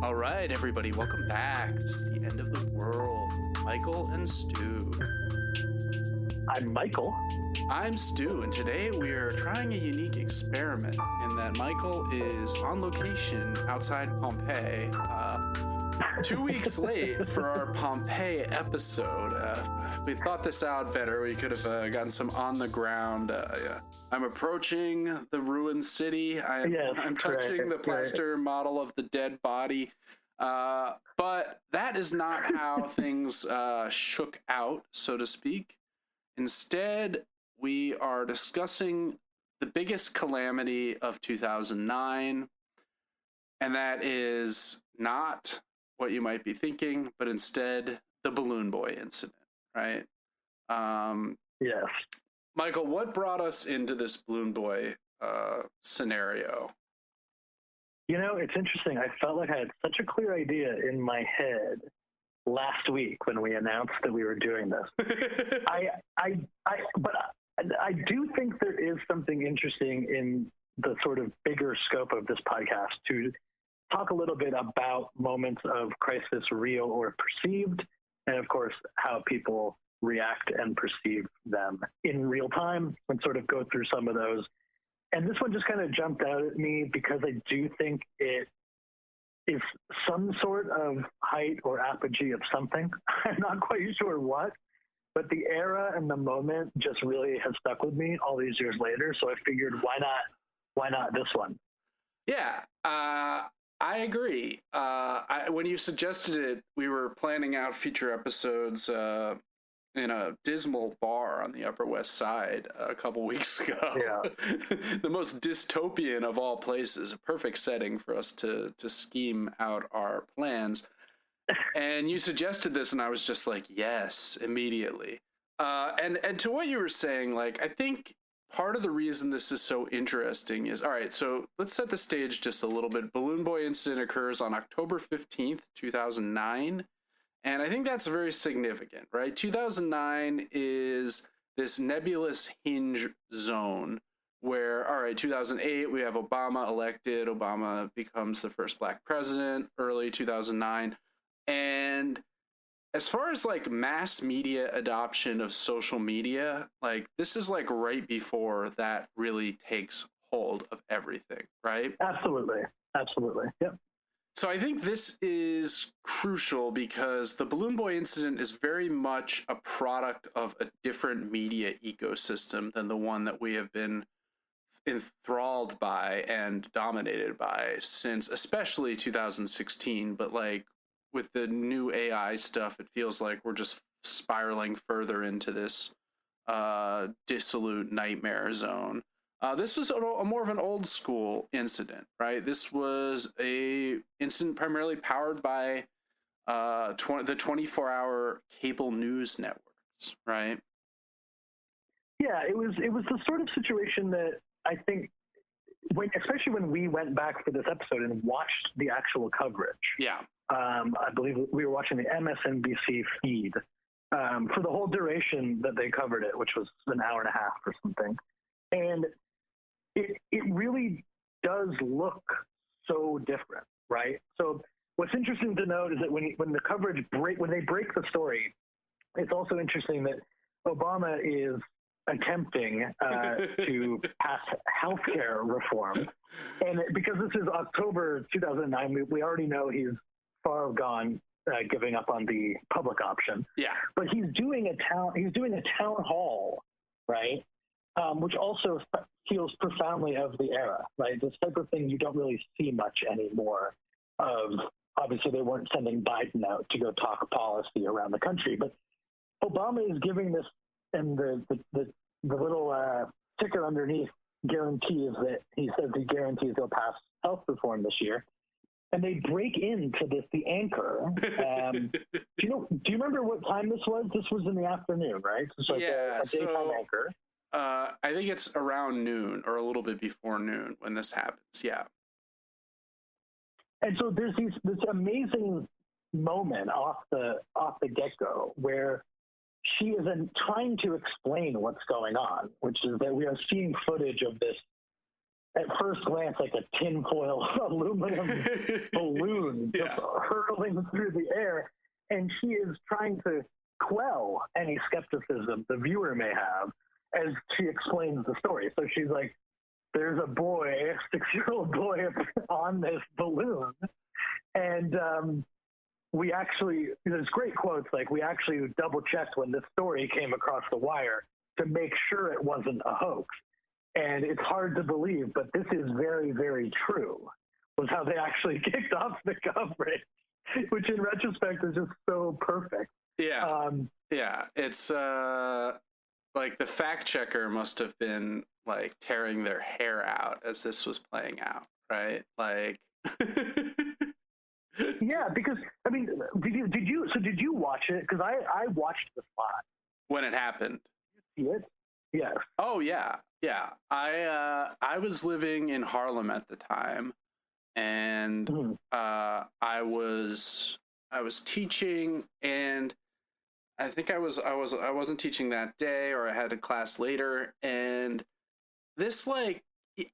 All right, everybody, welcome back. This is the end of the world. Michael and Stu. I'm Michael. I'm Stu, and today we are trying a unique experiment in that Michael is on location outside Pompeii, 2 weeks late for our Pompeii episode. We thought this out better. We could have gotten some on the ground. I'm approaching the ruined city. I'm touching the plaster model of the dead body. But that is not how things shook out, so to speak. Instead, we are discussing the biggest calamity of 2009, and that is not what you might be thinking, but instead the Balloon Boy incident, right? Yes. Michael, what brought us into this Balloon Boy scenario? You know, it's interesting. I felt like I had such a clear idea in my head last week when we announced that we were doing this. But I do think there is something interesting in the sort of bigger scope of this podcast to talk a little bit about moments of crisis, real or perceived, and of course, how people react and perceive them in real time, and sort of go through some of those. And this one just kind of jumped out at me because I do think it is some sort of height or apogee of something. I'm not quite sure what, but the era and the moment just really has stuck with me all these years later. So I figured, why not this one? Yeah, I agree. When you suggested it, we were planning out future episodes in a dismal bar on the Upper West Side a couple weeks ago. Yeah. The most dystopian of all places, a perfect setting for us to scheme out our plans. And you suggested this, and I was just like, yes, immediately. And to what you were saying, like, I think part of the reason this is so interesting is, all right, so let's set the stage just a little bit. Balloon Boy incident occurs on October 15th, 2009. And I think that's very significant, right? 2009 is this nebulous hinge zone where, all right, 2008, we have Obama elected. Obama becomes the first black president, early 2009. And as far as like mass media adoption of social media, like this is like right before that really takes hold of everything, right? Absolutely. Yep. So I think this is crucial because the Balloon Boy incident is very much a product of a different media ecosystem than the one that we have been enthralled by and dominated by since especially 2016. But like with the new AI stuff, it feels like we're just spiraling further into this dissolute nightmare zone. This was a more of an old school incident, right? This was a incident primarily powered by the 24-hour cable news networks, right? Yeah, it was the sort of situation that I think, especially when we went back for this episode and watched the actual coverage. Yeah. I believe we were watching the MSNBC feed for the whole duration that they covered it, which was an hour and a half or something. And it really does look so different, right? So what's interesting to note is that when the coverage when they break the story, it's also interesting that Obama is attempting to pass healthcare reform, and because this is October 2009, we already know he's far gone, giving up on the public option. Yeah, but he's doing a town hall, right? Which also feels profoundly of the era, right? This type of thing you don't really see much anymore of. Obviously, they weren't sending Biden out to go talk policy around the country, but Obama is giving this, and the little ticker underneath guarantees that he says he guarantees they'll pass health reform this year. And they break into the anchor. Do you remember what time this was? This was in the afternoon, right? So like a daytime anchor. I think it's around noon or a little bit before noon when this happens. Yeah. And so there's this amazing moment off the get-go where she is trying to explain what's going on, which is that we are seeing footage of this at first glance like a tinfoil aluminum balloon Yeah. just hurtling through the air. And she is trying to quell any skepticism the viewer may have as she explains the story. So she's like, there's a boy, a 6-year-old boy on this balloon. And we actually, there's great quotes, like we actually double checked when this story came across the wire to make sure it wasn't a hoax. And it's hard to believe, but this is very, very true, was how they actually kicked off the coverage, which in retrospect is just so perfect. Yeah. Yeah. It's like the fact checker must have been like tearing their hair out as this was playing out, right? Like yeah, because I mean, did you watch it? Because I watched the spot when it happened. Did you see it? Yes. Oh yeah. Yeah. I was living in Harlem at the time, and I was teaching, and I think I wasn't teaching that day, or I had a class later, and this, like,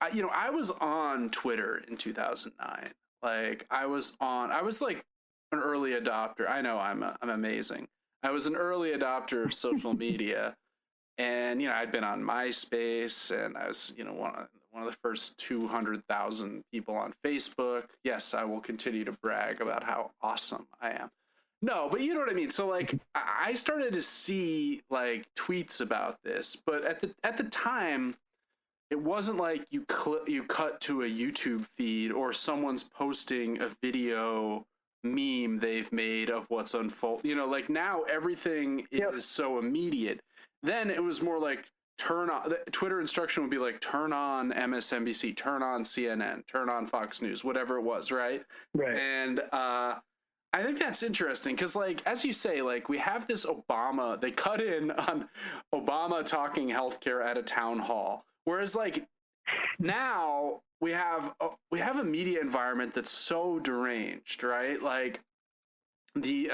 I was on Twitter in 2009. Like I was like an early adopter. I know I'm amazing. I was an early adopter of social media, and I'd been on MySpace, and I was one of the first 200,000 people on Facebook. Yes, I will continue to brag about how awesome I am. No, but you know what I mean. So like, I started to see like tweets about this, but at the time, it wasn't like you cut to a YouTube feed or someone's posting a video meme they've made of what's unfold. Like now everything is so immediate. Then it was more like the Twitter instruction would be like turn on MSNBC, turn on CNN, turn on Fox News, whatever it was, right? Right. And I think that's interesting because, like, as you say, like, we have this Obama, they cut in on Obama talking healthcare at a town hall. Whereas, like, now we have a media environment that's so deranged, right? Like, the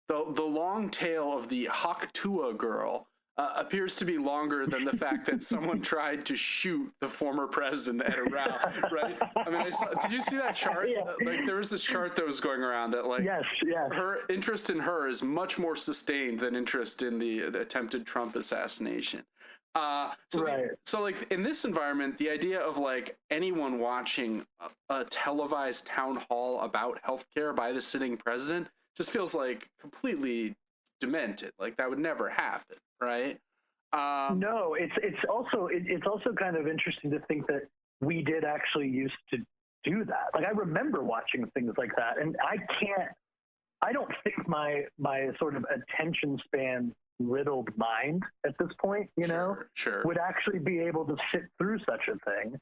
long tail of the Haktua girl appears to be longer than the fact that someone tried to shoot the former president at a rally, right? I mean, did you see that chart? Yeah. Like, there was this chart that was going around that, like, yes. her interest in her is much more sustained than interest in the attempted Trump assassination. So like in this environment, the idea of like anyone watching a televised town hall about healthcare by the sitting president just feels like completely demented. Like that would never happen, right? No, it's also kind of interesting to think that we did actually used to do that. Like I remember watching things like that, and I don't think my sort of attention span riddled mind at this point, sure. would actually be able to sit through such a thing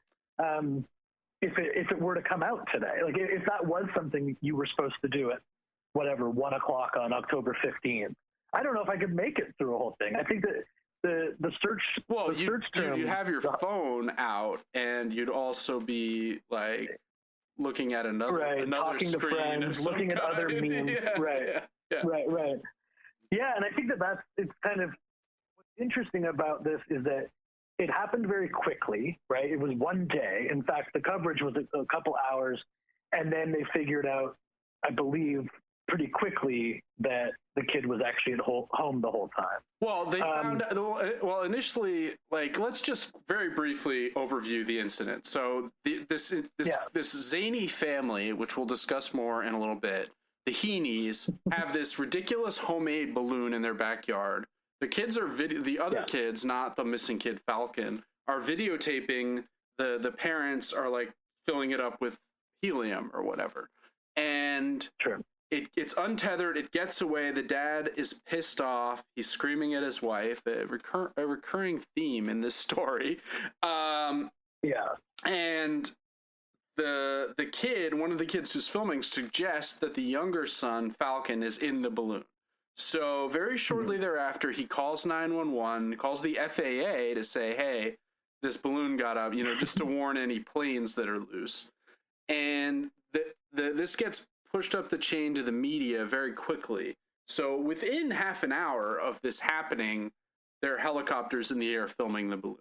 if it were to come out today. Like if that was something you were supposed to do at whatever 1 o'clock on October 15th, I don't know if I could make it through a whole thing. I think that the search. Well, you'd have your phone out, and you'd also be like looking at another talking screen, to friends, looking at other memes. Right. Yeah, and I think it's kind of what's interesting about this is that it happened very quickly, right? It was one day. In fact, the coverage was a couple hours, and then they figured out, I believe, pretty quickly that the kid was actually at home the whole time. Well, they found initially, like, let's just very briefly overview the incident. So this zany family, which we'll discuss more in a little bit, the Heenies, have this ridiculous homemade balloon in their backyard. The kids are the other kids, not the missing kid Falcon, are videotaping. The parents are like filling it up with helium or whatever, and it's untethered. It gets away. The dad is pissed off. He's screaming at his wife. A recurring theme in this story. And the kid, one of the kids who's filming, suggests that the younger son, Falcon, is in the balloon. So very shortly thereafter, he calls 911, calls the FAA to say, hey, this balloon got up, just to warn any planes that are loose. And this gets pushed up the chain to the media very quickly. So within half an hour of this happening, there are helicopters in the air filming the balloon.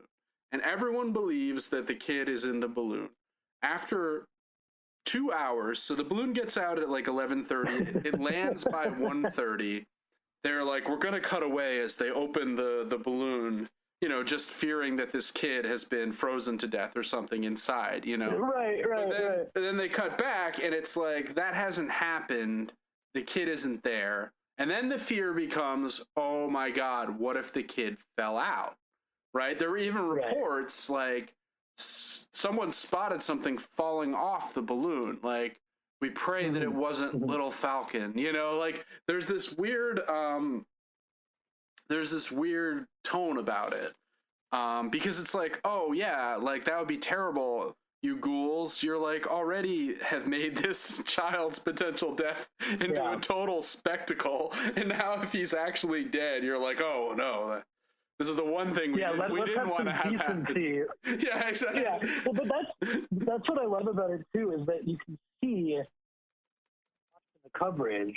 and everyone believes that the kid is in the balloon. After 2 hours, so the balloon gets out at like 11:30. It lands by 1:30. They're like, we're gonna cut away as they open the balloon, just fearing that this kid has been frozen to death or something inside, Right. And then they cut back, and it's like, that hasn't happened. The kid isn't there. And then the fear becomes, oh my God, what if the kid fell out? Right? There were even reports like someone spotted something falling off the balloon. Like, we pray that it wasn't Little Falcon, like there's this weird tone about it. Because it's like, oh yeah, like that would be terrible. You ghouls, you're like already have made this child's potential death into a total spectacle. And now if he's actually dead, you're like, oh no, this is the one thing we didn't want to have happen. Yeah, exactly. Yeah, well, but that's what I love about it too, is that you can see in the coverage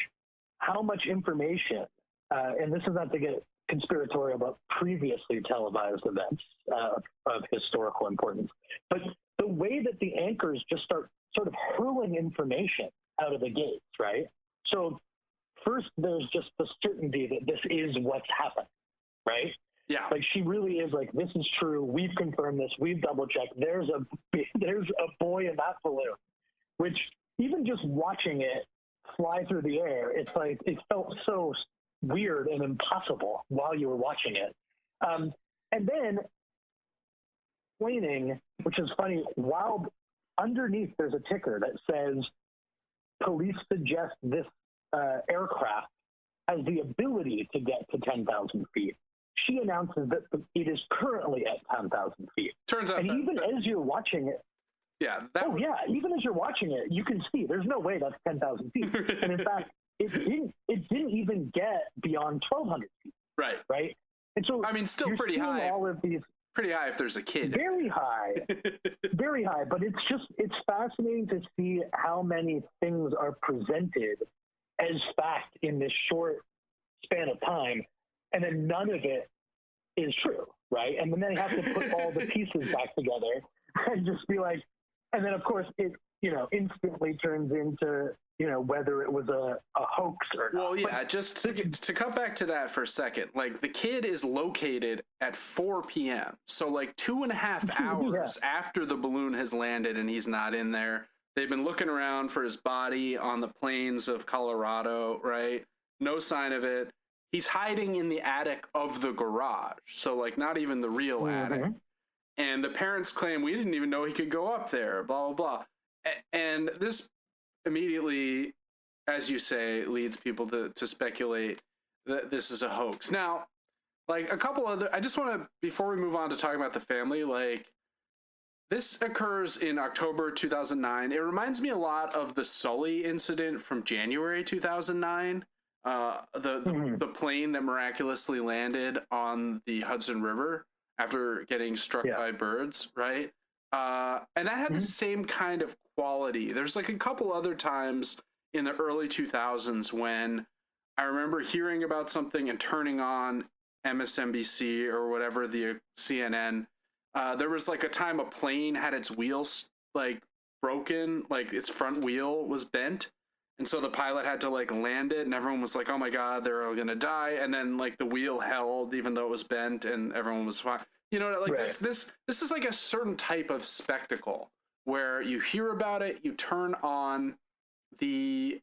how much information, and this is not to get conspiratorial about previously televised events of historical importance, but the way that the anchors just start sort of hurling information out of the gates, right? So first there's just the certainty that this is what's happened, right? Yeah. Like, she really is like, this is true. We've confirmed this. We've double checked. There's a boy in that balloon, which even just watching it fly through the air, it's like, it felt so weird and impossible while you were watching it. And then explaining, which is funny, while underneath there's a ticker that says, police suggest this aircraft has the ability to get to 10,000 feet. She announces that it is currently at 10,000 feet. Turns out, and even as you're watching it, even as you're watching it, you can see there's no way that's 10,000 feet. And in fact, it didn't even get beyond 1,200 feet. Right. Right. And so, I mean, still pretty high. All of these, pretty high if there's a kid. Very high, very high. But it's fascinating to see how many things are presented as fact in this short span of time. And then none of it is true, right? And then they have to put all the pieces back together and just be like, and then of course it, instantly turns into, whether it was a hoax or not. Well, yeah, just to cut back to that for a second, like the kid is located at 4 p.m. So like 2.5 hours after the balloon has landed and he's not in there. They've been looking around for his body on the plains of Colorado, right? No sign of it. He's hiding in the attic of the garage. So like not even the real attic. And the parents claim we didn't even know he could go up there, blah, blah, blah. And this immediately, as you say, leads people to speculate that this is a hoax. Now, like a couple other, I just want to, before we move on to talking about the family, like this occurs in October 2009. It reminds me a lot of the Sully incident from January 2009. The plane that miraculously landed on the Hudson River after getting struck by birds, right? And that had the same kind of quality. There's like a couple other times in the early 2000s when I remember hearing about something and turning on MSNBC or whatever, the CNN. There was like a time a plane had its wheels like broken, like its front wheel was bent. And so the pilot had to like land it and everyone was like, oh my God, they're all going to die. And then like the wheel held even though it was bent and everyone was fine. Like this is like a certain type of spectacle where you hear about it, you turn on the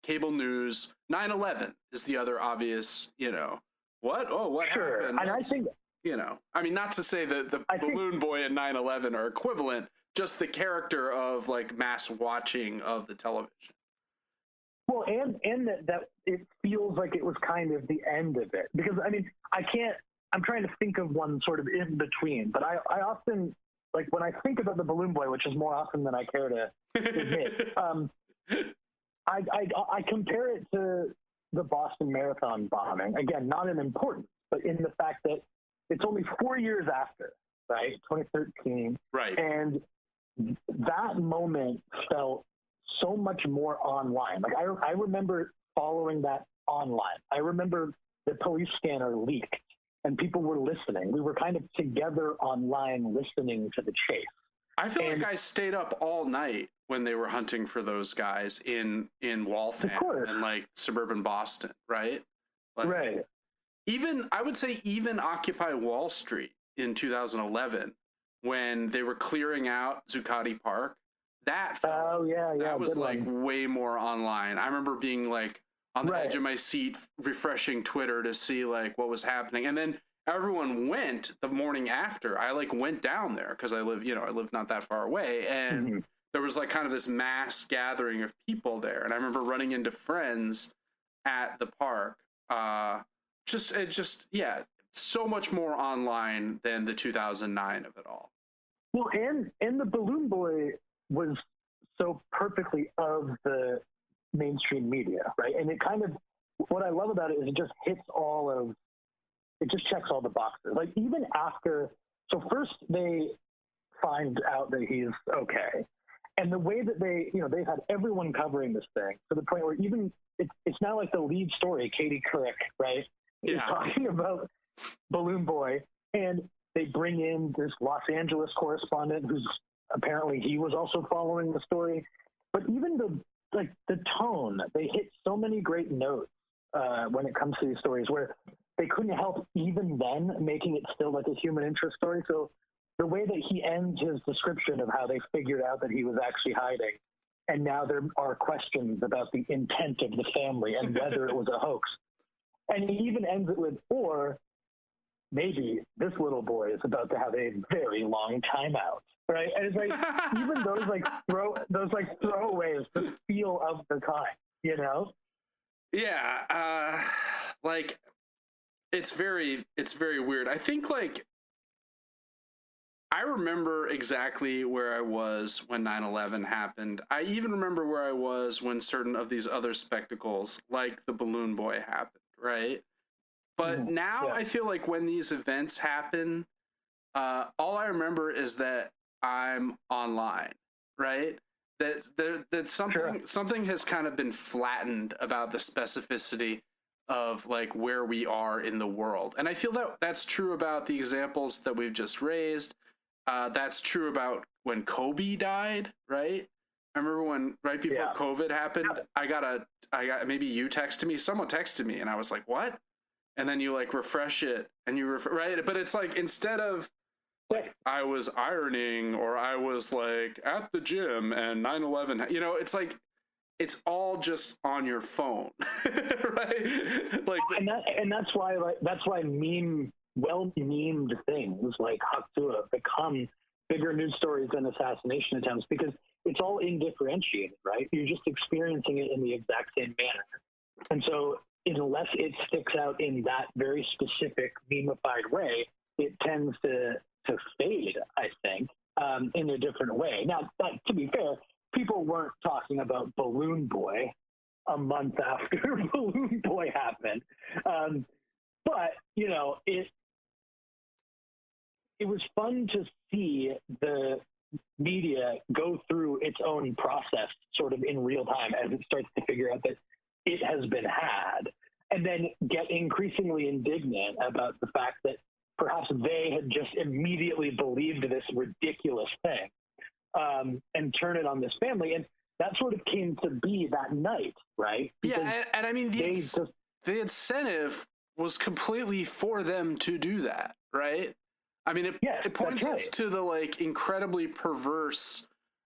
cable news. 9/11 is the other obvious, what? Oh, what happened? And I think, I mean, not to say that the balloon boy and 9/11 are equivalent, just the character of like mass watching of the television. Well, and that it feels like it was kind of the end of it, because I mean, I'm trying to think of one sort of in between, but I often, like when I think about the balloon boy, which is more often than I care to admit, I compare it to the Boston Marathon bombing. Again, not in importance, but in the fact that it's only 4 years after, right? 2013. Right. And that moment felt so much more online. Like I remember following that online. I remember the police scanner leaked and people were listening. We were kind of together online listening to the chase. I feel like I stayed up all night when they were hunting for those guys in Waltham and like suburban Boston, right? Like, right. Even I would say even Occupy Wall Street in 2011 when they were clearing out Zuccotti Park. That was like way more online. I remember being like on the edge of my seat, refreshing Twitter to see like what was happening, and then everyone went the morning after. I like went down there because I live not that far away, and there was like kind of this mass gathering of people there, and I remember running into friends at the park. So much more online than the 2009 of it all. Well, and the Balloon Boy was so perfectly of the mainstream media, right? And it kind of, what I love about it is it just checks all the boxes. Like even after, so first they find out that he's okay. And the way that they've had everyone covering this thing to the point where even it's now like the lead story, Katie Couric, right? Is talking about Balloon Boy, and they bring in this Los Angeles correspondent who's apparently he was also following the story. But even the tone, they hit so many great notes when it comes to these stories where they couldn't help even then making it still like a human interest story. So the way that he ends his description of how they figured out that he was actually hiding, and now there are questions about the intent of the family and whether it was a hoax. And he even ends it with, or maybe this little boy is about to have a very long timeout, right? And it's like even those throwaways, the feel of the time, you know? Yeah, like it's very weird. I think like I remember exactly where I was when 9/11 happened. I even remember where I was when certain of these other spectacles, like the Balloon Boy, happened, right? But now I feel like when these events happen, all I remember is that I'm online, right? That something has kind of been flattened about the specificity of like where we are in the world. And I feel that that's true about the examples that we've just raised. That's true about when Kobe died, right? I remember when right before COVID happened, I got maybe you texted me, someone texted me, and I was like, what? And then you like refresh it and you right? But it's like instead of like I was ironing or I was like at the gym and 9/11, it's like it's all just on your phone, right? Like and that's why well-memed things like Haksua become bigger news stories than assassination attempts because it's all indifferentiated, right? You're just experiencing it in the exact same manner. And so unless it sticks out in that very specific memified way, it tends to fade, I think, in a different way. Now, to be fair, people weren't talking about Balloon Boy a month after Balloon Boy happened. But, it was fun to see the media go through its own process sort of in real time as it starts to figure out that it has been had, and then get increasingly indignant about the fact that perhaps they had just immediately believed this ridiculous thing and turn it on this family. And that sort of came to be that night, right? Because and I mean, the incentive was completely for them to do that, right? I mean, it points us to the like incredibly perverse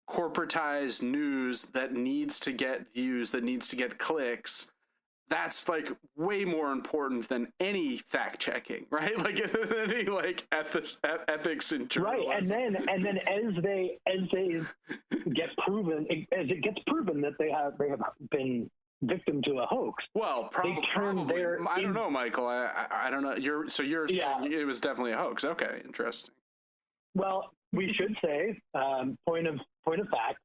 corporatized news that needs to get views, that needs to get clicks. That's like way more important than any fact checking, right? Like any like ethics in journalism. Right, and then as they get proven, as it gets proven that they have been victim to a hoax. Well, probably. I don't know, Michael. I don't know. You're saying it was definitely a hoax. Okay, interesting. Well, we should say point of fact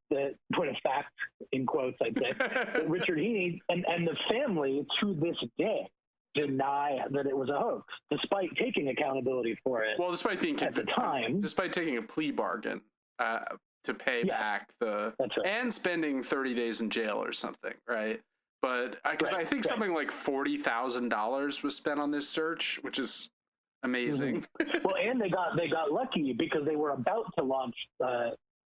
in quotes, I'd say that Richard Heaney and the family to this day deny that it was a hoax, despite taking accountability for it. Well, despite being at the time, despite taking a plea bargain to pay back and spending 30 days in jail or something, right? But because I think something like $40,000 was spent on this search, which is Amazing. Well, and they got lucky because they were about to launch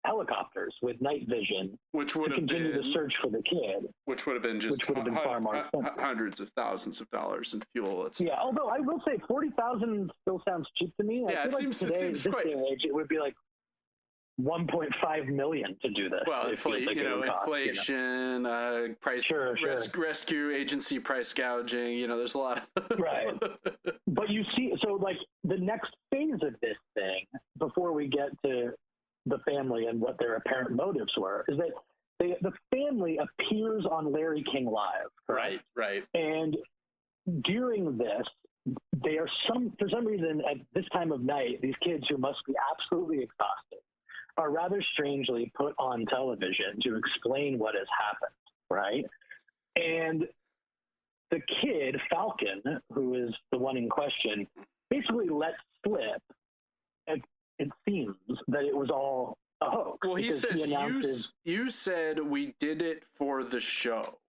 helicopters with night vision, which would to have continue been the search for the kid. Which would have been just far more expensive. hundreds of thousands of dollars in fuel. Yeah, although I will say $40,000 still sounds cheap to me. Yeah, it seems quite. Day and age, it would be like $1.5 million to do this. Well, inflation, price, rescue agency price gouging. There's a lot of right. But you see, so like the next phase of this thing, before we get to the family and what their apparent motives were, is that the family appears on Larry King Live. Right. And during this, they are for some reason at this time of night, these kids who must be absolutely exhausted are rather strangely put on television to explain what has happened, right? And the kid, Falcon, who is the one in question, basically lets slip, it seems, that it was all a hoax. Well, he says, you said we did it for the show,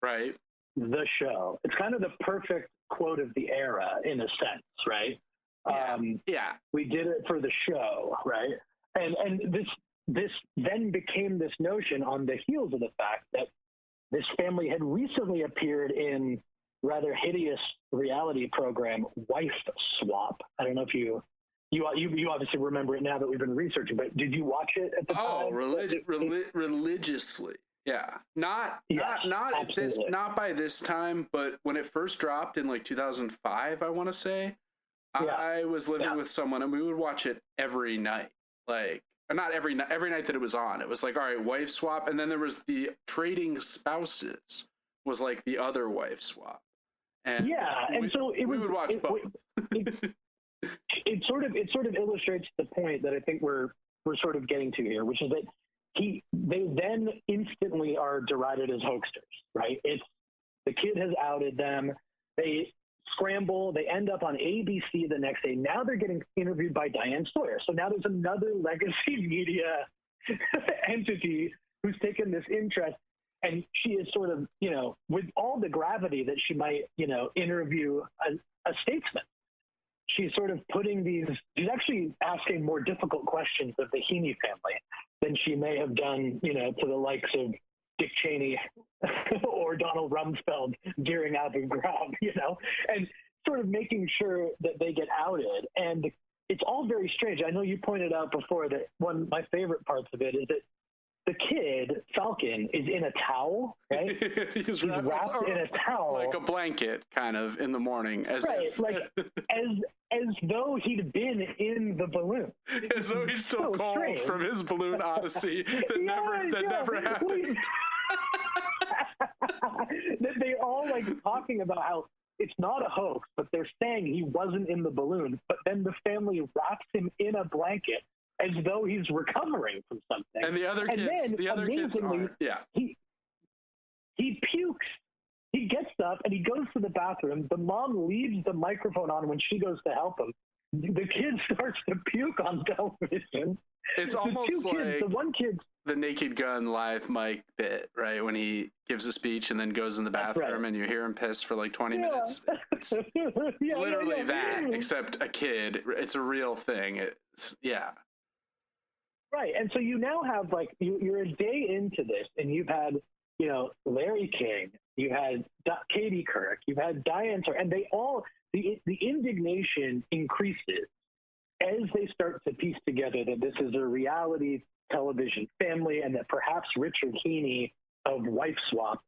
right? The show. It's kind of the perfect quote of the era, in a sense, right? Yeah. We did it for the show, right? And this then became this notion on the heels of the fact that this family had recently appeared in rather hideous reality program Wife Swap. I don't know if you obviously remember it now that we've been researching, but did you watch it at the time? Oh, religiously. Yeah. Not by this time, but when it first dropped in like 2005, I want to say, I was living with someone and we would watch it every night. Like, not every night that it was on. It was like, all right, Wife Swap, and then there was the Trading Spouses was like the other Wife Swap. And so we would watch both. It sort of illustrates the point that I think we're sort of getting to here, which is that they then instantly are derided as hoaxers, right? It's the kid has outed them. They scramble. They end up on ABC the next day. Now they're getting interviewed by Diane Sawyer. So now there's another legacy media entity who's taken this interest, and she is sort of, with all the gravity that she might, interview a statesman. She's sort of she's actually asking more difficult questions of the Heaney family than she may have done, to the likes of Dick Cheney or Donald Rumsfeld during Abu Ghraib, and sort of making sure that they get outed. And it's all very strange. I know you pointed out before that one of my favorite parts of it is that the kid, Falcon, is in a towel, right? He's wrapped in a towel. Like a blanket, kind of, in the morning. As though he'd been in the balloon. As though he's still cold strange. From his balloon odyssey that never happened. That they all talking about how it's not a hoax, but they're saying he wasn't in the balloon, but then the family wraps him in a blanket as though he's recovering from something. And the other kids aren't. Yeah. He pukes. He gets up and he goes to the bathroom. The mom leaves the microphone on when she goes to help him. The kid starts to puke on television. It's almost like the one kid, the Naked Gun live mic bit, right? When he gives a speech and then goes in the bathroom and you hear him piss for like 20 minutes. It's literally that, except a kid. It's a real thing. Right. And so you now have you're a day into this and you've had, Larry King, you had Katie Couric, you've had Diane Sawyer, and they all, the indignation increases as they start to piece together that this is a reality television family and that perhaps Richard Heaney of Wife Swap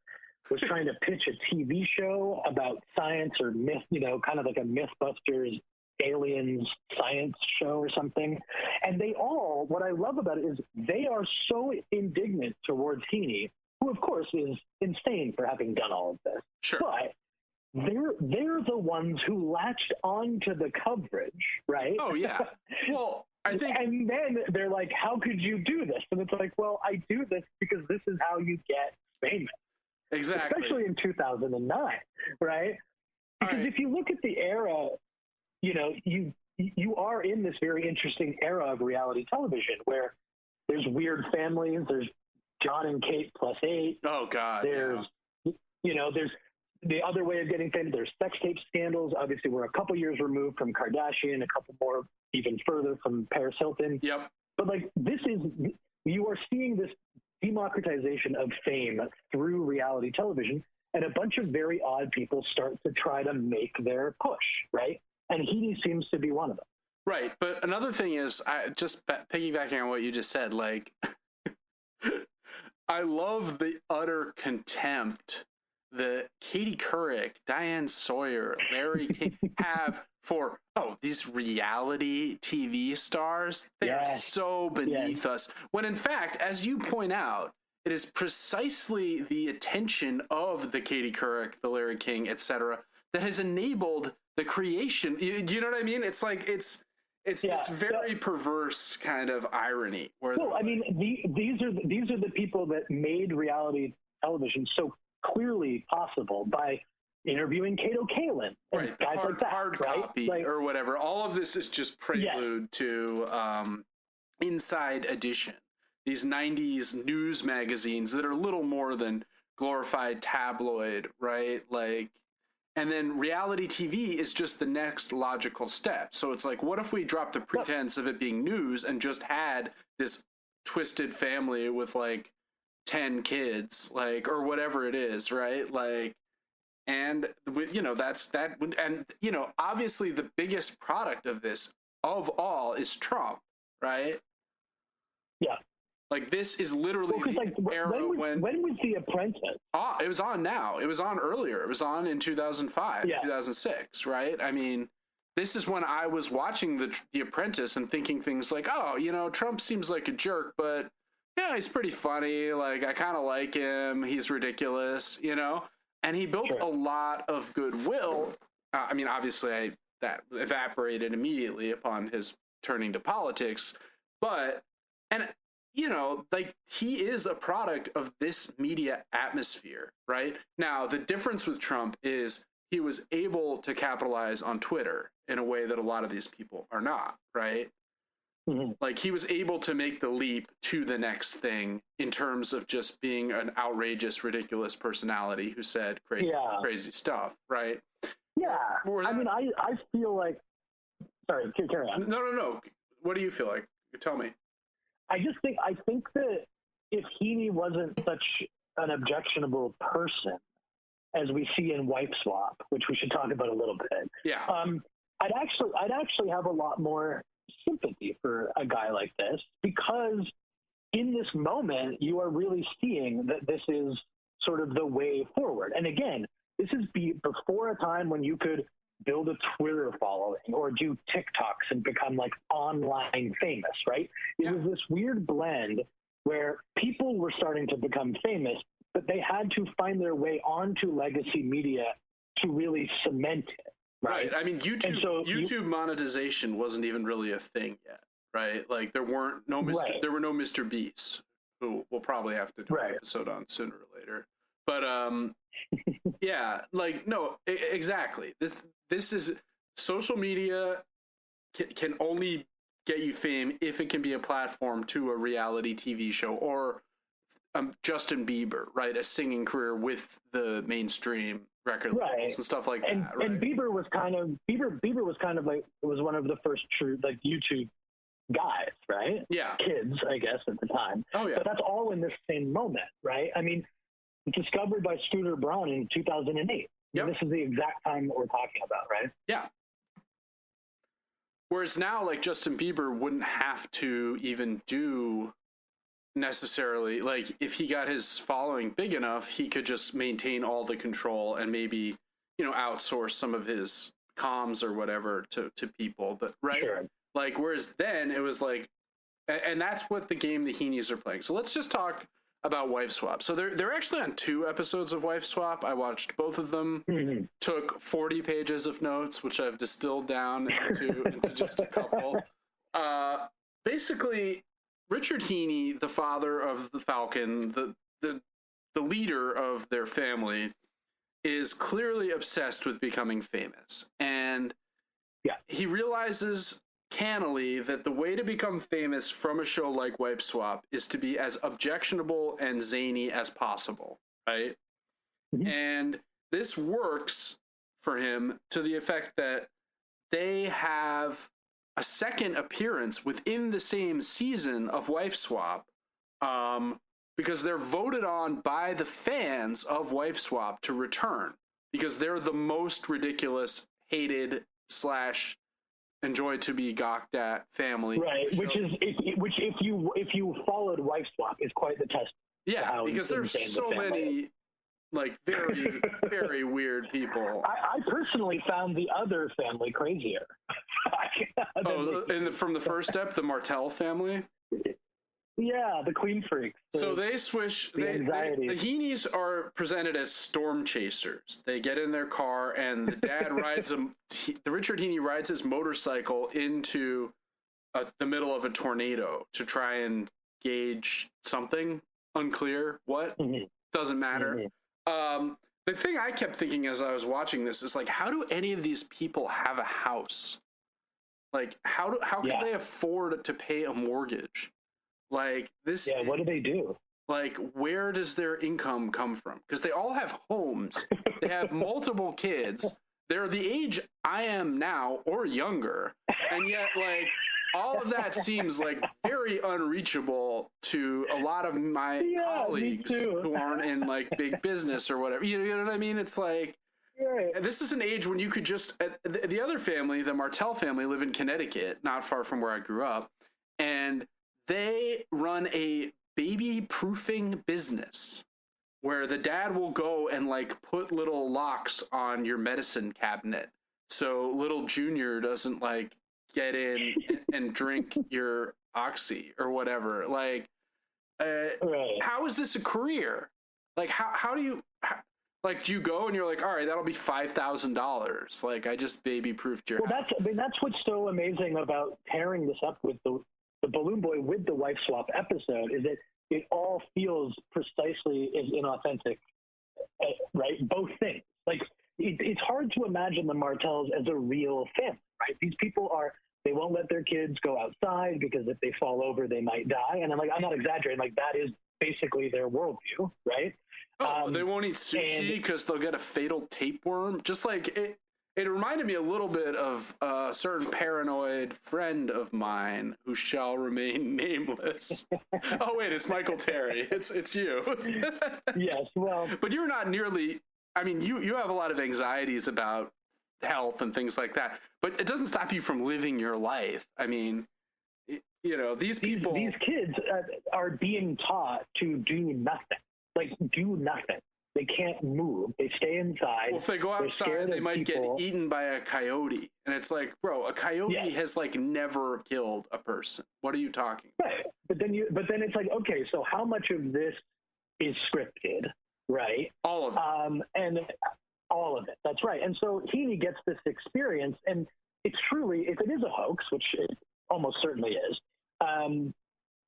was trying to pitch a TV show about science or myth, kind of like a Mythbusters aliens science show or something. And they all, what I love about it is they are so indignant towards Heaney, who of course is insane for having done all of this. Sure. But they're the ones who latched onto the coverage, right? Oh yeah. Well, I think, and then they're like, "How could you do this?" And it's like, "Well, I do this because this is how you get famous." Exactly. Especially in 2009, right? Because if you look at the era, you are in this very interesting era of reality television where there's weird families, there's John and Kate +8. Oh God. There's the other way of getting famous. There's sex tape scandals. Obviously, we're a couple years removed from Kardashian, a couple more even further from Paris Hilton. Yep. But like you are seeing this democratization of fame through reality television, and a bunch of very odd people start to try to make their push, right? And Heaney seems to be one of them. Right. But another thing is, piggybacking on what you just said, like, I love the utter contempt that Katie Couric, Diane Sawyer, Larry King have for, these reality TV stars. They are so beneath us. When in fact, as you point out, it is precisely the attention of the Katie Couric, the Larry King, etc., that has enabled the creation. You know what I mean? It's like it's this very perverse kind of irony. Where I mean, these are the people that made reality television so clearly possible by interviewing Kato Kaelin, right? Guys like that, hard right? copy or whatever. All of this is just prelude to Inside Edition. These 90s news magazines that are little more than glorified tabloid, right? Like, and then reality TV is just the next logical step. So it's like, what if we dropped the pretense of it being news and just had this twisted family with like 10 kids, like, or whatever it is, right? Like, and that's that. And, obviously the biggest product of this of all is Trump, right? Yeah. Like, this is literally the era when was The Apprentice? It was on now. It was on earlier. It was on in 2005, 2006, right? I mean, this is when I was watching The Apprentice and thinking things like, Trump seems like a jerk, but yeah, he's pretty funny. Like, I kind of like him. He's ridiculous, And he built a lot of goodwill. I mean, obviously, that evaporated immediately upon his turning to politics, but like, he is a product of this media atmosphere, right? Now, the difference with Trump is he was able to capitalize on Twitter in a way that a lot of these people are not, right? Mm-hmm. Like, he was able to make the leap to the next thing in terms of just being an outrageous, ridiculous personality who said crazy stuff, right? Yeah. I mean, I feel like, sorry, carry on. No. What do you feel like? Tell me. I think that if Heaney wasn't such an objectionable person as we see in Wife Swap, which we should talk about a little bit, I'd actually have a lot more sympathy for a guy like this, because in this moment you are really seeing that this is sort of the way forward. And again, this is before a time when you could build a Twitter following or do TikToks and become like online famous, right? It was this weird blend where people were starting to become famous, but they had to find their way onto legacy media to really cement it. Right. I mean, YouTube monetization wasn't even really a thing yet, right? Like, there were no Mr. Beasts, who we'll probably have to do an episode on sooner or later. But exactly. This is social media can only get you fame if it can be a platform to a reality TV show or Justin Bieber, right? A singing career with the mainstream record labels and stuff like that. Right? And Bieber was kind of like, it was one of the first true like YouTube guys, right? Yeah. Kids, I guess, at the time. Oh yeah. But that's all in this same moment, right? I mean, discovered by Scooter Braun in 2008. Yep. This is the exact time that we're talking about, right? Yeah. Whereas now, like, Justin Bieber wouldn't have to even do necessarily, like, if he got his following big enough, he could just maintain all the control and maybe, outsource some of his comms or whatever to people. But like, whereas then it was like, and that's what the game the Heenies are playing. So let's just talk about Wife Swap. So they're actually on 2 episodes of Wife Swap. I watched both of them. Mm-hmm. Took 40 pages of notes, which I've distilled down into just a couple. Basically, Richard Heaney, the father of the Falcon, the leader of their family, is clearly obsessed with becoming famous, and he realizes cannily that the way to become famous from a show like Wife Swap is to be as objectionable and zany as possible, right? Mm-hmm. And this works for him to the effect that they have a second appearance within the same season of Wife Swap, because they're voted on by the fans of Wife Swap to return, because they're the most ridiculous, hated / enjoyed to be gawked at family. Right, which if you followed Wife Swap is quite the test. Yeah, because there's so many like very, very weird people. I personally found the other family crazier. From the first step, the Martell family? Yeah, the Queen Freaks. So they switch. The Heenies are presented as storm chasers. They get in their car, and the dad rides the Richard Heenie rides his motorcycle into the middle of a tornado to try and gauge something. Unclear what. Mm-hmm. Doesn't matter. Mm-hmm. The thing I kept thinking as I was watching this is like, how do any of these people have a house? Like, how can they afford to pay a mortgage? Like this. Yeah, what do they do? Like, where does their income come from? Because they all have homes. They have multiple kids. They're the age I am now or younger. And yet, like, all of that seems like very unreachable to a lot of my colleagues who aren't in like big business or whatever. You know what I mean? It's like, this is an age when you could just, the other family, the Martell family, live in Connecticut, not far from where I grew up. And they run a baby proofing business where the dad will go and like put little locks on your medicine cabinet. So little Junior doesn't like get in and drink your Oxy or whatever. Like, how is this a career? Like, how do you, like, do you go and you're like, all right, that'll be $5,000. Like, I just baby proofed your house. That's what's so amazing about pairing this up with the Balloon Boy with the Wife Swap episode is that it all feels precisely as inauthentic, right? Both things. Like, it's hard to imagine the Martells as a real family, right? These people they won't let their kids go outside because if they fall over, they might die. And I'm not exaggerating. Like, that is basically their worldview, right? They won't eat sushi because they'll get a fatal tapeworm. Just like it reminded me a little bit of a certain paranoid friend of mine who shall remain nameless. Oh wait, it's Michael Terry. It's you. Yes, well, but you're not nearly. I mean, you have a lot of anxieties about health and things like that, but it doesn't stop you from living your life. I mean, these people, these kids are being taught to do nothing. Like, do nothing. They can't move. They stay inside. Well, if they go outside, they might get eaten by a coyote. And it's like, bro, a coyote has like never killed a person. What are you talking about? Right. But then it's like, okay, so how much of this is scripted, right? All of it. And all of it. That's right. And so Heenie gets this experience, and it's truly, if it is a hoax, which it almost certainly is,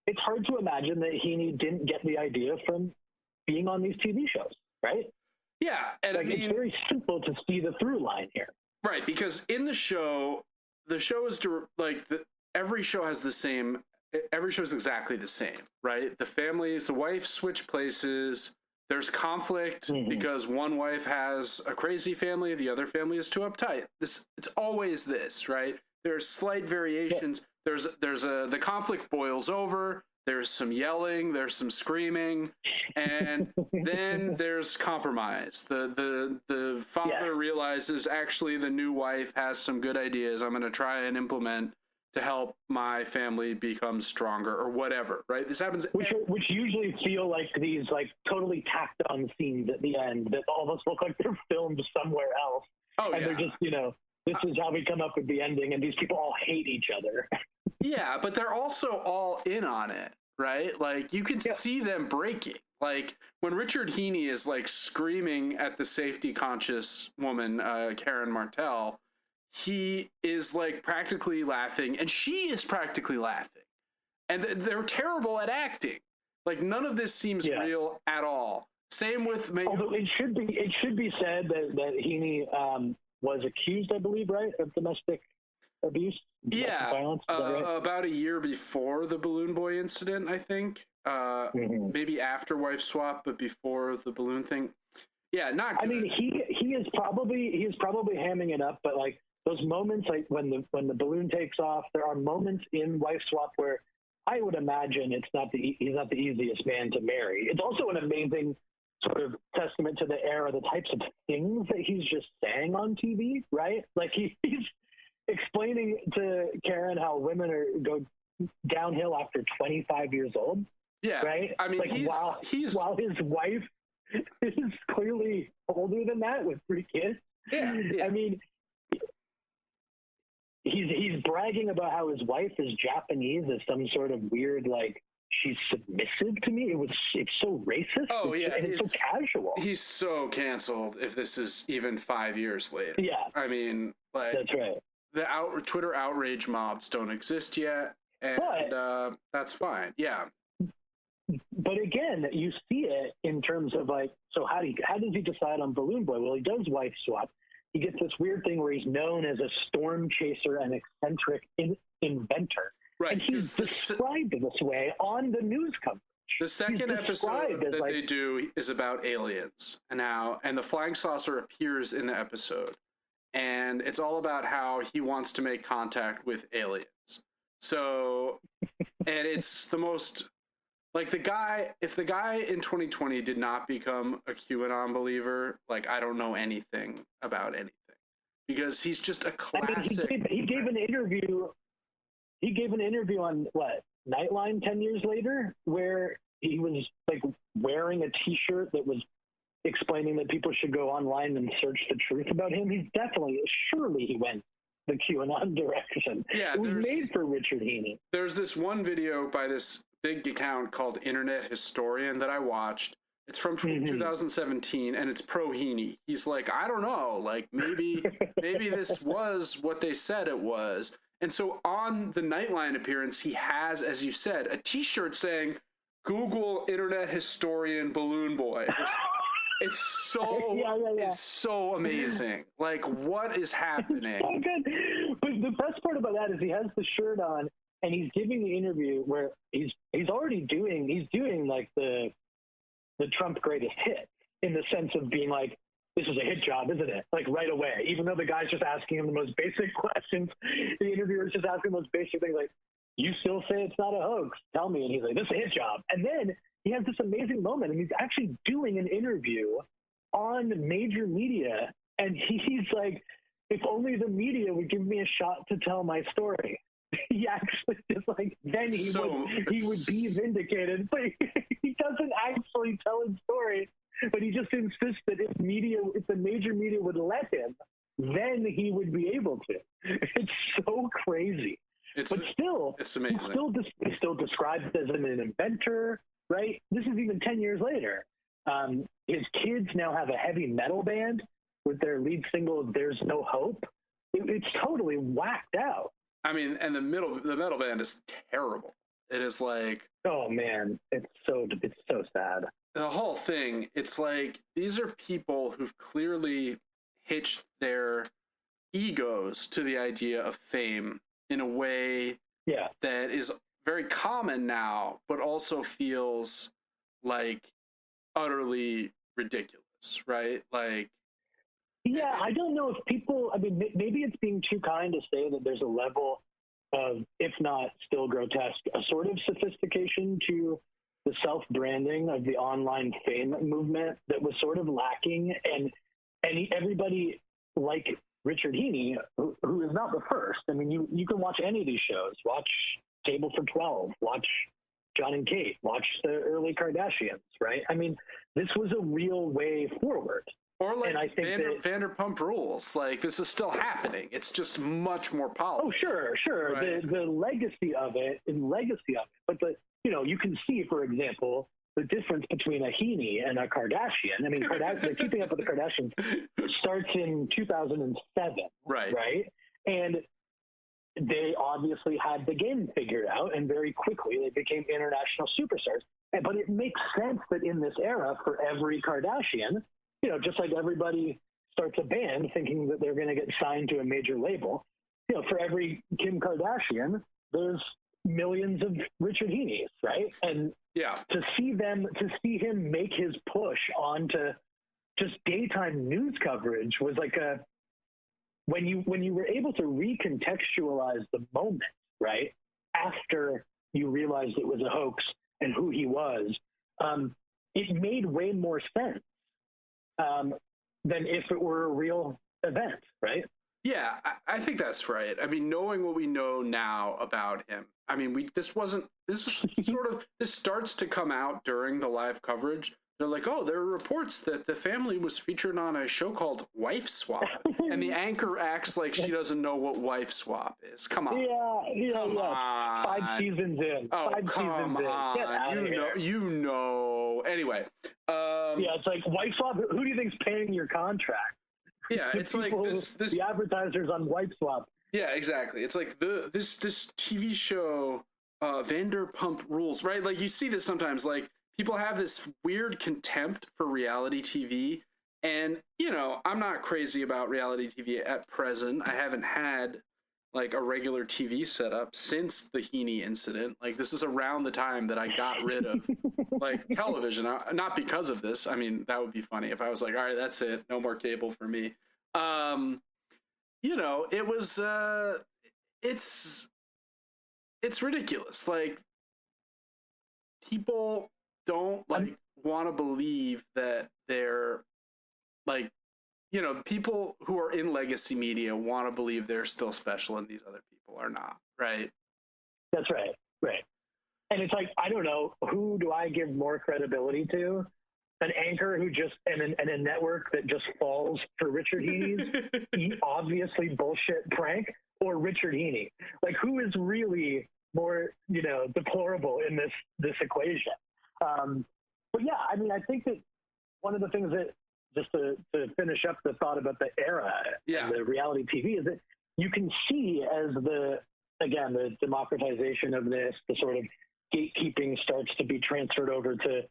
it's hard to imagine that Heenie didn't get the idea from being on these TV shows. Right? Yeah, and like, it's very simple to see the through line here. Right, because in the show is like every show has the same. Every show is exactly the same, right? The wife switch places. There's conflict because one wife has a crazy family, the other family is too uptight. It's always this, right? There's slight variations. Yeah. The conflict boils over. There's some yelling, there's some screaming, and then there's compromise. The father realizes actually the new wife has some good ideas I'm going to try and implement to help my family become stronger or whatever, right? This happens. Which usually feel like these like totally tacked on scenes at the end that almost look like they're filmed somewhere else. Oh, and they're just, this is how we come up with the ending, and these people all hate each other. Yeah, but they're also all in on it, right? Like, you can see them breaking. Like, when Richard Heenie is, like, screaming at the safety-conscious woman, Karen Martell, he is, like, practically laughing, and she is practically laughing. And they're terrible at acting. Like, none of this seems real at all. Same with... Although it should be said that Heenie was accused, I believe, right, of domestic abuse? Violence, right? About a year before the Balloon Boy incident, I think. Maybe after Wife Swap, but before the balloon thing. Yeah, not good. I mean, he is probably hamming it up, but like those moments, like when the balloon takes off, there are moments in Wife Swap where I would imagine he's not the easiest man to marry. It's also an amazing sort of testament to the era, the types of things that he's just saying on TV, right? Like he's explaining to Karen how women go downhill after 25 years old. Yeah, right. I mean, like while his wife is clearly older than that with 3 kids. Yeah. I mean, he's bragging about how his wife is Japanese as some sort of weird, like, she's submissive to me. It's so racist. Oh, yeah. And it's so casual. He's so canceled if this is even 5 years later. Yeah. I mean, like, that's right. The Twitter outrage mobs don't exist yet, and that's fine. Yeah. But again, you see it in terms of like, so how does he decide on Balloon Boy? Well, he does Wife Swap. He gets this weird thing where he's known as a storm chaser and eccentric inventor. Right. And he's described this way on the news coverage. The second episode that they do is about aliens and the flying saucer appears in the episode. And it's all about how he wants to make contact with aliens. So, and it's the most, like, if the guy in 2020 did not become a QAnon believer, like, I don't know anything about anything, because he's just a classic. I mean, he gave an interview. He gave an interview on Nightline 10 years later, where he was like wearing a T-shirt that was explaining that people should go online and search the truth about him. Surely he went the QAnon direction. Yeah, it was made for Richard Heaney. There's this one video by this big account called Internet Historian that I watched. It's from 2017, and it's pro Heaney. He's like, I don't know, like maybe this was what they said it was. And so on the Nightline appearance, he has, as you said, a T-shirt saying, Google Internet Historian Balloon Boy. It's so It's so amazing. Like, what is happening? So good. But the best part about that is he has the shirt on and he's giving the interview where he's doing like the Trump greatest hit, in the sense of being like, this is a hit job, isn't it? Like right away, even though the guy's just asking him the most basic questions, the interviewer's just asking the most basic things like, you still say it's not a hoax? Tell me. And he's like, this is a hit job. And then he has this amazing moment, and he's actually doing an interview on major media, and he's like, if only the media would give me a shot to tell my story. He actually just like, then he would be vindicated, but he doesn't actually tell his story, but he just insists that if the major media would let him, then he would be able to. It's so crazy. But still, it's amazing. He's still described as an inventor, right? This is even 10 years later. His kids now have a heavy metal band with their lead single, There's No Hope. It's totally whacked out. I mean, and the metal band is terrible. It is like, oh man, it's so sad. The whole thing, it's like, these are people who've clearly hitched their egos to the idea of fame in a way that is very common now, but also feels like utterly ridiculous, right? Like, yeah, I don't know if people, I mean, maybe it's being too kind to say that there's a level of, if not still grotesque, a sort of sophistication to the self-branding of the online fame movement that was sort of lacking. And everybody like Richard Heaney, who is not the first. I mean, you can watch any of these shows. Watch Table for 12. Watch John and Kate. Watch the early Kardashians, right? I mean, this was a real way forward. Or like Vanderpump Rules. Like, this is still happening. It's just much more polished. Oh, sure. Right? The legacy of it. But you can see, for example, the difference between a Heaney and a Kardashian. I mean, the Keeping Up with the Kardashians starts in 2007, right? And they obviously had the game figured out, and very quickly they became international superstars. But it makes sense that in this era, for every Kardashian, just like everybody starts a band thinking that they're going to get signed to a major label, for every Kim Kardashian, there's millions of Richard Heaneys, right? And to see him make his push onto just daytime news coverage was like when you were able to recontextualize the moment, right, after you realized it was a hoax and who he was, it made way more sense than if it were a real event, right? Yeah, I think that's right. I mean, knowing what we know now about him, I mean, this starts to come out during the live coverage. They're like, oh, there are reports that the family was featured on a show called Wife Swap. And the anchor acts like she doesn't know what Wife Swap is. Come on. Come on. 5 seasons in. Oh, 5 come seasons in. on. You know. Anyway. It's like Wife Swap. Who do you think's paying your contract? Yeah, it's like this. The advertisers on Wife Swap. Yeah, exactly. It's like this TV show, Vanderpump Rules, right? Like you see this sometimes. Like people have this weird contempt for reality TV, and I'm not crazy about reality TV at present. I haven't had like a regular TV setup since the Heaney incident. Like this is around the time that I got rid of like television, not because of this. I mean, that would be funny if I was like, all right, that's it, no more cable for me. It was it's ridiculous. Like people don't want to believe that they're like, people who are in legacy media want to believe they're still special and these other people are not, right? That's right. Right. And it's like, I don't know, who do I give more credibility to? An anchor who just, and a network that just falls for Richard Heaney's obviously bullshit prank, or Richard Heaney? Like, who is really more, deplorable in this equation? But yeah, I mean, I think that one of the things that, just to finish up the thought about the era and the reality TV, is that you can see as the democratization of this, the sort of gatekeeping starts to be transferred over to,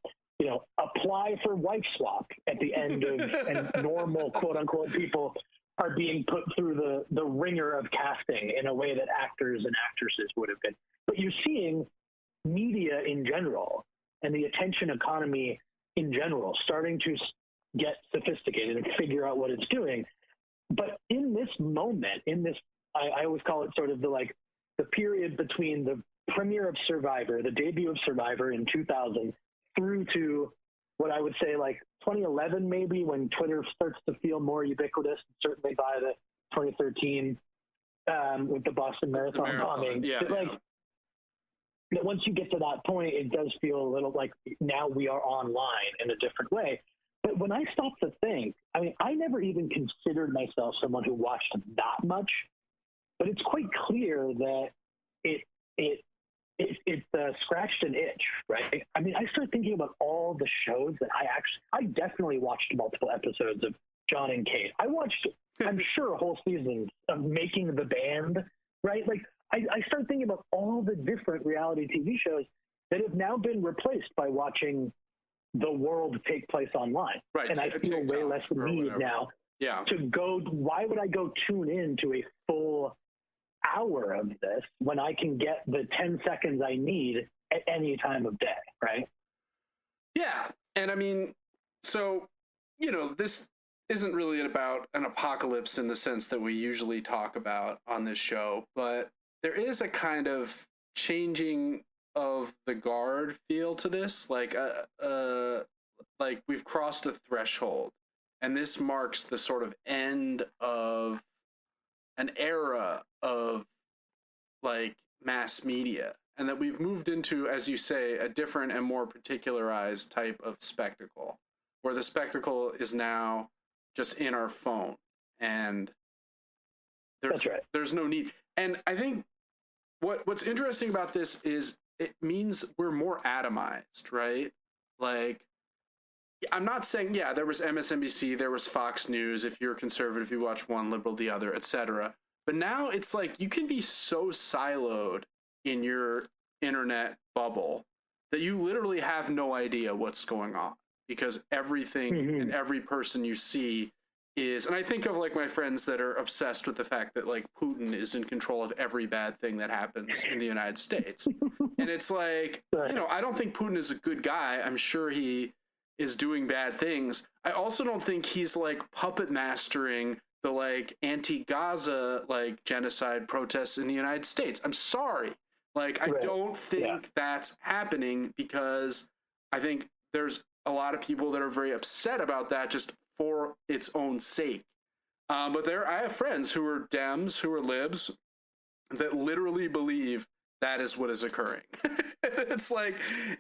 apply for Wife Swap at the end of, and normal quote unquote people are being put through the ringer of casting in a way that actors and actresses would have been. But you're seeing media in general and the attention economy in general starting to get sophisticated and figure out what it's doing. But in this moment, I always call it sort of the period between the premiere of Survivor, the debut of Survivor in 2000, through to what I would say like 2011, maybe, when Twitter starts to feel more ubiquitous, certainly by the 2013 with the Boston Marathon bombing. Once you get to that point, it does feel a little like now we are online in a different way. But when I stop to think, I mean, I never even considered myself someone who watched that much, but it's quite clear that it scratched an itch, right? I mean, I started thinking about all the shows that I definitely watched multiple episodes of John and Kate. I watched, I'm sure, a whole season of Making the Band, right? Like, I started thinking about all the different reality TV shows that have now been replaced by watching the world take place online. Right. And I feel way less need now to go. Why would I go tune in to a full hour of this when I can get the 10 seconds I need at any time of day, right? Yeah. And I mean, so, this isn't really about an apocalypse in the sense that we usually talk about on this show, but there is a kind of changing of the guard feel to this, like we've crossed a threshold, and this marks the sort of end of an era of like mass media, and that we've moved into, as you say, a different and more particularized type of spectacle, where the spectacle is now just in our phone, and there's no need. And I think what's interesting about this is it means we're more atomized, right? Like, I'm not saying, there was MSNBC, there was Fox News. If you're conservative, you watch one, liberal the other, etc. But now it's like you can be so siloed in your internet bubble that you literally have no idea what's going on, because everything and every person you see is, and I think of like my friends that are obsessed with the fact that like Putin is in control of every bad thing that happens in the United States. And it's like, I don't think Putin is a good guy. I'm sure he is doing bad things. I also don't think he's like puppet mastering the like anti-Gaza like genocide protests in the United States. I'm sorry. Like I don't think that's happening, because I think there's a lot of people that are very upset about that just for its own sake. But I have friends who are Dems, who are libs, that literally believe that is what is occurring. It's like,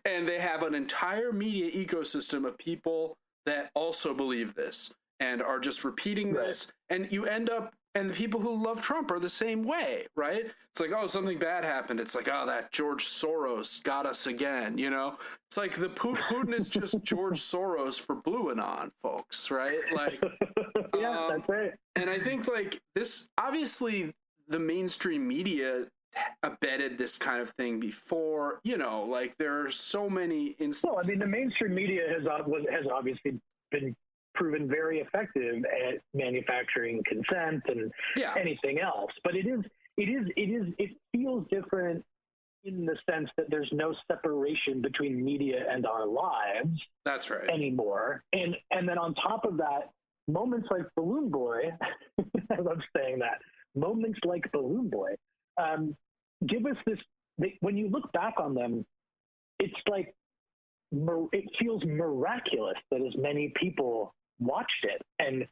and they have an entire media ecosystem of people that also believe this and are just repeating this. And you end up, and the people who love Trump are the same way, right? It's like, oh, something bad happened. It's like, oh, that George Soros got us again, you know? It's like the Putin is just George Soros for Blue Anon, folks, right? Like, that's right. And I think like this, obviously the mainstream media abetted this kind of thing before, you know, like there are so many instances. Well, I mean, the mainstream media has obviously been proven very effective at manufacturing consent and anything else. But it feels different in the sense that there's no separation between media and our lives. That's right. Anymore. And then on top of that, moments like Balloon Boy, I love saying that, moments like Balloon Boy, give us this, when you look back on them, it's like, it feels miraculous that as many people watched it and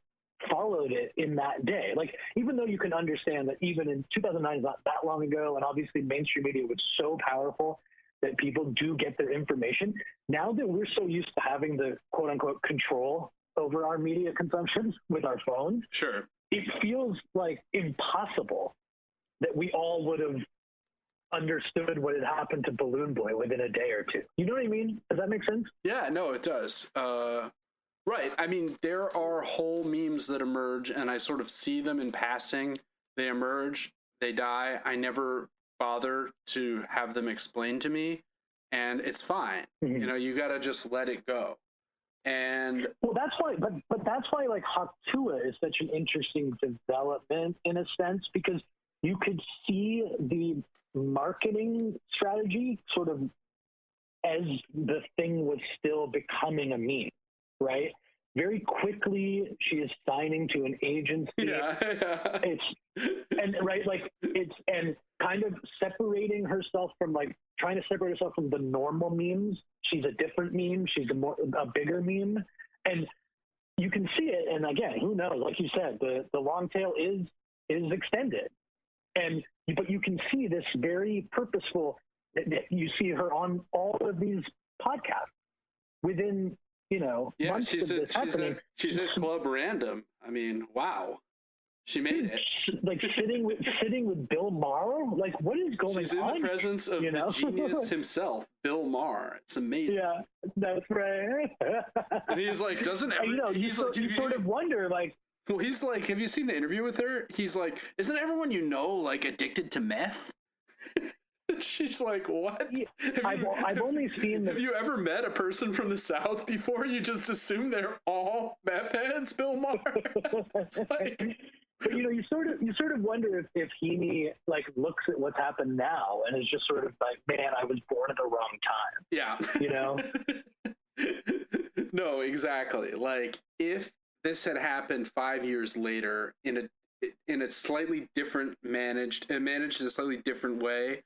followed it in that day. Like, even though you can understand that even in 2009 is not that long ago, and obviously mainstream media was so powerful that people do get their information, now that we're so used to having the quote unquote control over our media consumptions with our phones, sure, it feels like impossible that we all would have understood what had happened to Balloon Boy within a day or two. You know what I mean? Does that make sense? Yeah, no, it does. Right. I mean, there are whole memes that emerge, and I sort of see them in passing. They emerge, they die. I never bother to have them explained to me, and it's fine. You know, you got to just let it go. And well, that's why, but that's why like Haktua is such an interesting development in a sense, because you could see the marketing strategy sort of as the thing was still becoming a meme, right? Very quickly, she is signing to an agency. It's and kind of separating herself from like trying to separate herself from the normal memes. She's a different meme. She's a bigger meme, and you can see it. And again, who knows? Like you said, the long tail is extended, but you can see this very purposeful. You see her on all of these podcasts within, months she's of this happening. She's at Club Random. I mean, wow, she made it. Like sitting with Bill Maher. Like, what is going on? She's in the presence of the genius himself, Bill Maher. It's amazing. Yeah, that's right. And he's like, you sort of wonder, like. Well, he's like, have you seen the interview with her? He's like, isn't everyone like addicted to meth? She's like, what? Yeah, I've only seen Have you ever met a person from the South before? You just assume they're all meth heads, Bill Maher. It's like... But you sort of wonder if he like looks at what's happened now and is just sort of like, man, I was born at the wrong time. Yeah. No, exactly. Like, if this had happened 5 years later in a slightly different managed in a slightly different way,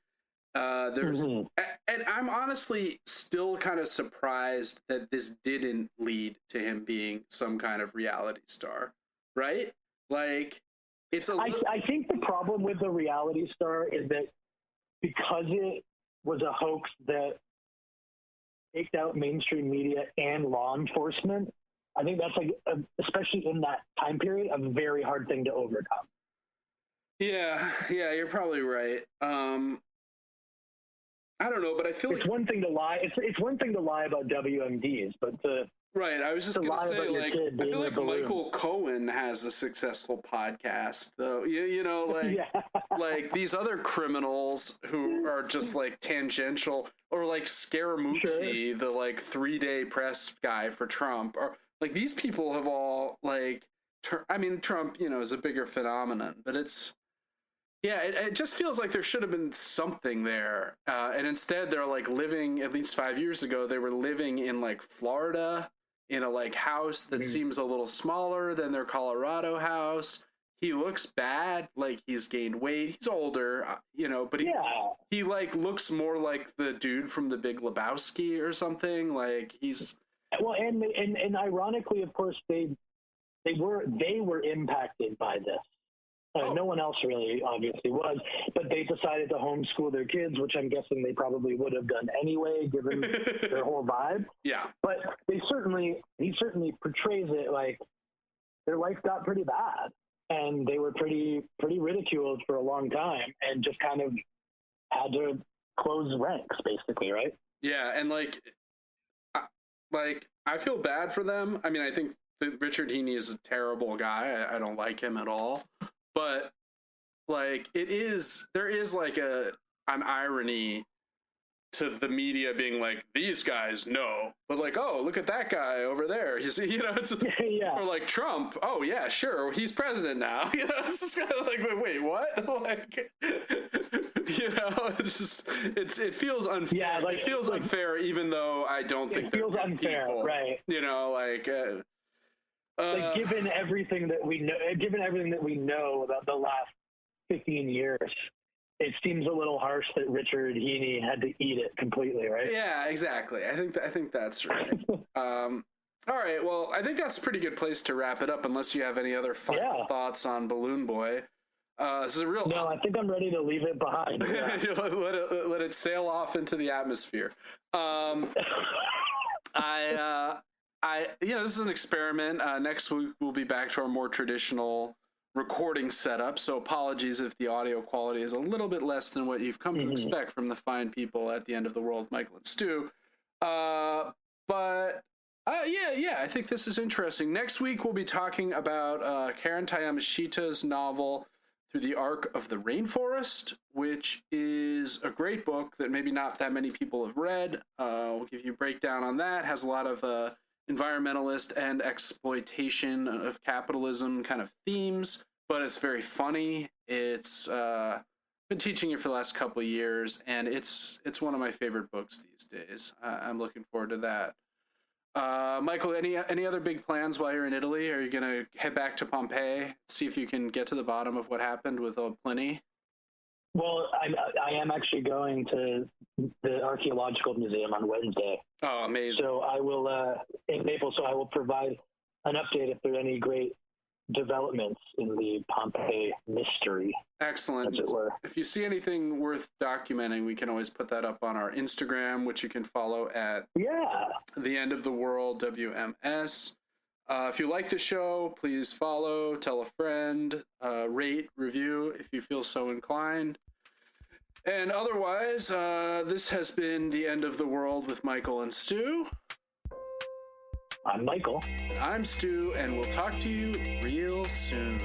and I'm honestly still kind of surprised that this didn't lead to him being some kind of reality star, right? Like, I think the problem with the reality star is that because it was a hoax that faked out mainstream media and law enforcement, I think that's like, especially in that time period, a very hard thing to overcome. Yeah, you're probably right. I don't know, but I feel it's one thing to lie. It's one thing to lie about WMDs, but right. I was just going to say, like, I feel like Michael Cohen has a successful podcast, though. Like these other criminals who are just like tangential, or like Scaramucci, the like 3-day press guy for Trump, or like these people have all like, Trump, is a bigger phenomenon, but it just feels like there should have been something there. And instead they're like living, at least 5 years ago, they were living in like Florida in a like house that seems a little smaller than their Colorado house. He looks bad, like he's gained weight. He's older, but he like looks more like the dude from The Big Lebowski or something. Like he's and ironically, of course, they were impacted by this. No one else really obviously was, but they decided to homeschool their kids, which I'm guessing they probably would have done anyway, given their whole vibe. Yeah. But he certainly portrays it like their life got pretty bad, and they were pretty ridiculed for a long time, and just kind of had to close ranks, basically, right? Yeah, and like I feel bad for them. I mean, I think that Richard Heaney is a terrible guy. I don't like him at all. But like there is like an irony to the media being like, these guys know, but like, oh, look at that guy over there. It's or like Trump. Oh yeah, sure, he's president now. It's just kind of like, wait, what? Like, it's just it feels unfair. Yeah, like, it feels unfair, even though I don't think it feels unfair, people, right? Given everything that we know about the last 15 years, it seems a little harsh that Richard Heaney had to eat it completely, right? Yeah, exactly. I think that's right. All right. Well, I think that's a pretty good place to wrap it up, unless you have any other final thoughts on Balloon Boy. This is a real. No, I think I'm ready to leave it behind. Yeah. let it sail off into the atmosphere. This is an experiment. Next week we'll be back to our more traditional recording setup. So apologies if the audio quality is a little bit less than what you've come to expect from the fine people at the End of the World, Michael and Stu. I think this is interesting. Next week we'll be talking about Karen Tayamashita's novel Through the Arc of the Rainforest, which is a great book that maybe not that many people have read. We'll give you a breakdown on that. It has a lot of environmentalist and exploitation of capitalism kind of themes, but it's very funny. It's been teaching it for the last couple of years, and it's one of my favorite books these days. I'm looking forward to that. Michael, any other big plans while you're in Italy? Are you gonna head back to Pompeii, see if you can get to the bottom of what happened with Pliny? Well, I am actually going to the Archaeological Museum on Wednesday. Oh, amazing! So I will in Naples. So I will provide an update if there are any great developments in the Pompeii mystery. Excellent. As it were. If you see anything worth documenting, we can always put that up on our Instagram, which you can follow at The End of the World WMS. If you like the show, please follow, tell a friend, rate, review if you feel so inclined. And otherwise, this has been The End of the World with Michael and Stu. I'm Michael. I'm Stu, and we'll talk to you real soon.